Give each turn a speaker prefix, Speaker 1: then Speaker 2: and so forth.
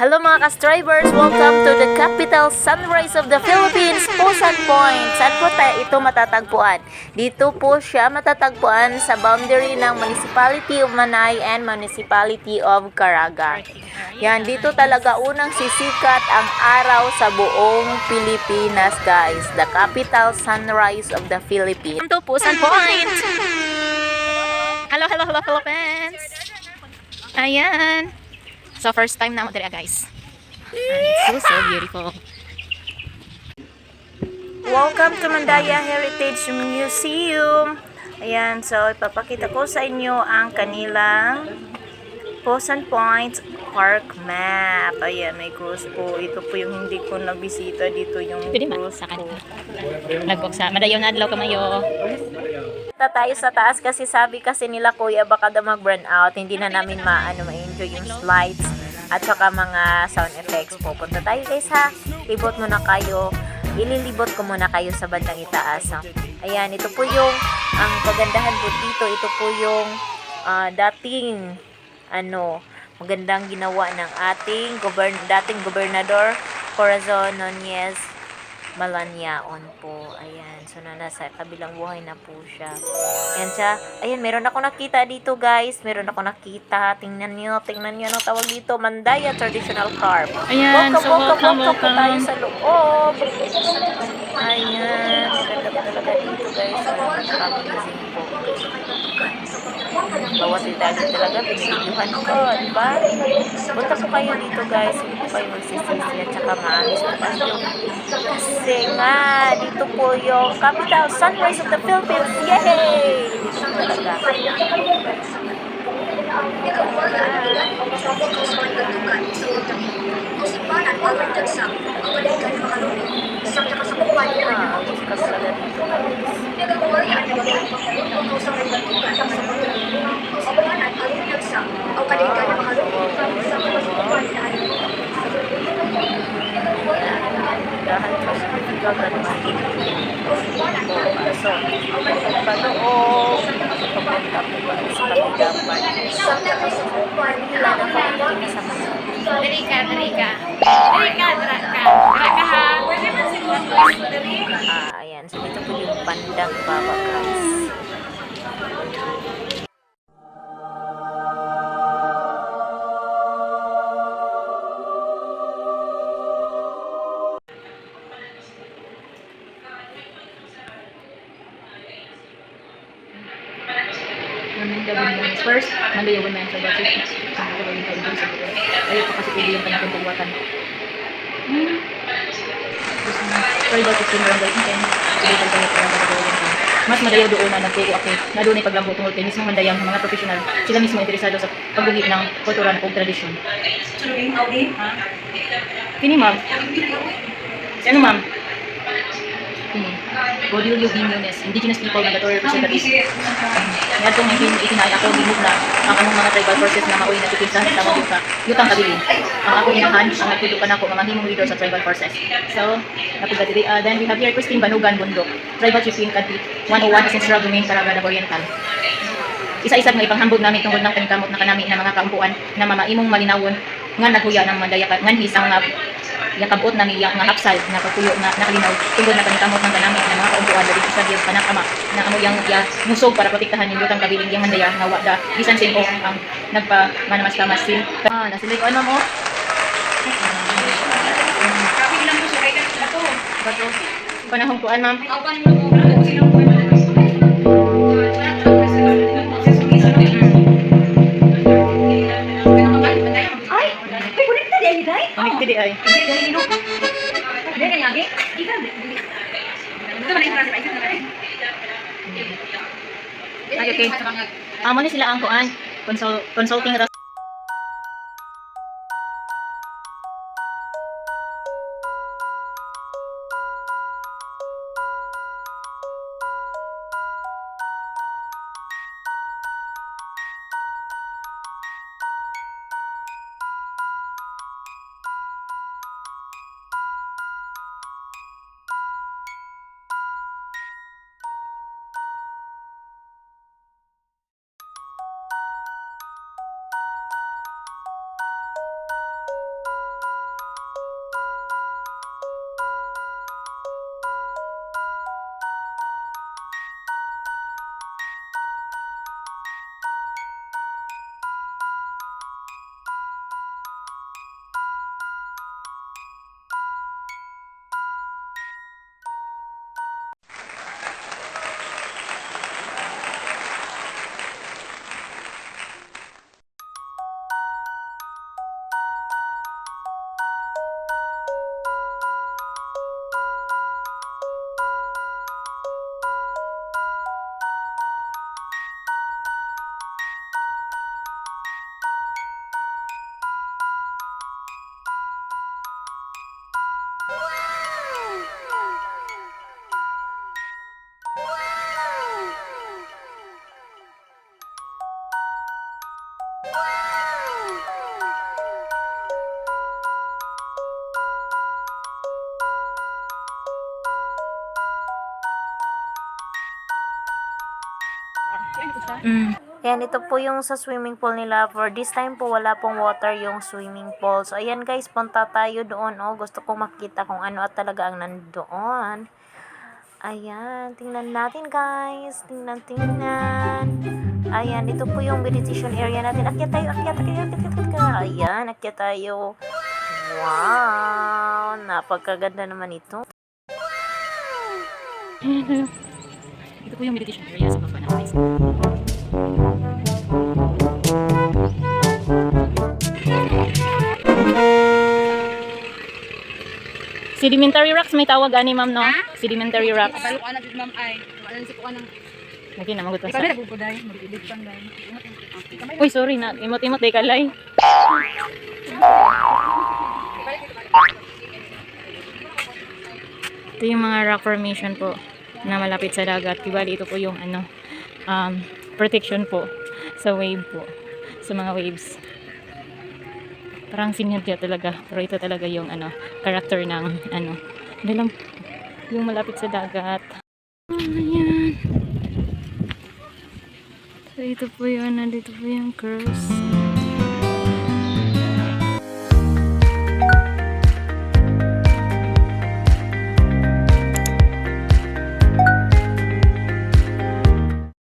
Speaker 1: Hello mga ka-strivers! Welcome to the capital sunrise of the Philippines, Pusan Point. Saan po tayo ito matatagpuan? Dito po siya matatagpuan sa boundary ng Municipality of Manay and Municipality of Caraga. Yan, dito talaga unang sisikat ang araw sa buong Pilipinas, guys. The capital sunrise of the Philippines. Ito Pusan Point! Hello, hello, hello, Philippines! Ayan! So, first time na mo dito, guys. And it's so beautiful. Welcome to Mandaya Heritage Museum. Ayan, so ipapakita ko sa inyo ang kanilang Pusan Point Park map. Ayan, may cruise po. Ito po yung hindi ko nabisita. Dito yung cruise po.
Speaker 2: Nagbok sa Madayaw na adlaw kamayo.
Speaker 1: Tayo sa taas kasi sabi kasi nila kuya baka daw mag-burn out. Hindi na namin ma-enjoy yung slides at saka mga sound effects. Pupunta tayo guys ha. Libot muna kayo. Ililibot ko muna kayo sa bandang itaas. Ayan, ito po yung ang kagandahan po dito. Ito po yung dating magandang ginawa ng ating dating gobernador Corazon Nunez Malanaon po. Ayan. So, nasa kabilang buhay na po siya. Ayan siya. Ayan, meron ako nakita dito, guys. Meron ako nakita. Tingnan nyo. Anong tawag dito. Mandaya Traditional Carp.
Speaker 2: Ayan,
Speaker 1: welcome po tayo sa loob. Ayan. Maganda po talaga dito, guys. Amazing po. Bawat detalye talaga, binibidyohan ko. Diba? Punta po kayo dito, guys. Hindi po kayo magsisisi at saka maalis po kayo. Kasi nga, dito po yung capital sunrise of the Philippines. Yay! Dito talaga. So, paloob, papunta po ba sa Pagdapan. Ayan, so dito po yung Pandang Baba, guys.
Speaker 2: First, Mandaya Women sa Baptist. Ayaw po kasi pwede yung kanyang pagbuwatan. Tribal 15 barangay intent. Mas madayaw doon na nagtuko ako na doon ay paglambo tungkol kay mismo Mandayang mga profesional. Sila mismo interesado sa pagbuhi ng kultura o tradisyon. Kini ma'am? Si ano ma'am? Kini. Godilio Gimenez, Indigenous People Mandatory Representative. Yan itong 1989 ako ginug na ang kanong mga tribal forces na mauli na tukisahan sa mga yutang kabili. Ang ako inahan, ang nagtutukan ako mga himong leader sa tribal forces. So, napigadiri. Then we have here Christine Banugan Bundok, Tribal Chieftain Country 101 Central Domain, Caraga Oriental. Isa-isa nga ipanghambog namin tungkol ng paningkamot na kanami na mga kaumpuan na mamaimong malinawon nga naghuya ng Mandaya ngan hisang nga yakabot na niya nga hapsal na pagpuyo na nakalinaw tungkol na paningkamot ng kanami ng mga kaumpuan dali sa diyang panakama na amo yang musog para protektahan yung lutang kabiling yang Mandaya nga wada bisan sin o ang nagpa manamas-tamas sin nasilay ko ano mo bato panahon kuan ma'am Hindi ay. Okay. Amo ni sila ang kuan consulting
Speaker 1: Ayan, ito po yung sa swimming pool nila. For this time po, wala pong water yung swimming pool. So, ayan guys, punta tayo doon. Oh, gusto kong makita kung ano at talaga ang nandoon. Ayan, tingnan natin guys. Tingnan. Ayan, ito po yung meditation area natin. Akyat tayo, akyat. Ayan, akyat tayo. Wow, napagkaganda naman ito.
Speaker 2: Ito po yung meditation area sa baba ng guys. Sedimentary rocks may tawag ani ma'am no? Sedimentary rocks.
Speaker 3: Kabalo ka na dito ma'am ay. Wala si ko anang
Speaker 2: Okay na magutas.
Speaker 3: ikaw na bubuday, magdidid pang dai.
Speaker 2: Uy, sorry na. Imot-imot day kalay. Ito yung mga rock formation po na malapit sa dagat. Kibali ito po yung ano protection po sa wave po. Sa mga waves. Parang sinadya talaga. Pero ito talaga yung ano character ng ano. Ano lang yung malapit sa dagat. Ayan. So ito po yung nandito po yung curves.